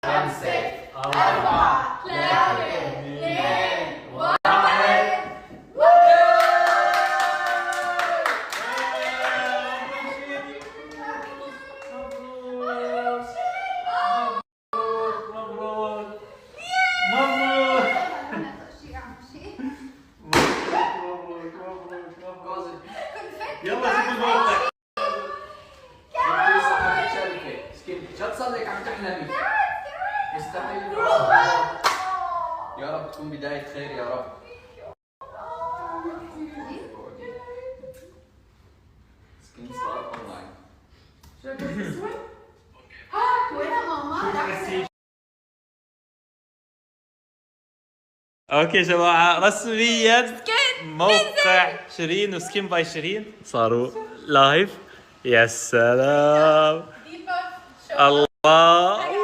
خمسة أربعة ثلاثة اثنين واحد. يلا شوفوا الوقت. شو تصدق عم تحلمي؟ مستحيل. يا رب تكون بداية خير يا رب. سكين صار اونلاين. شو اسود؟ وين ماما؟ اوكي جماعة، رسميا موقع شيرين وسكين باي شيرين صاروا لايف. يا سلام الله.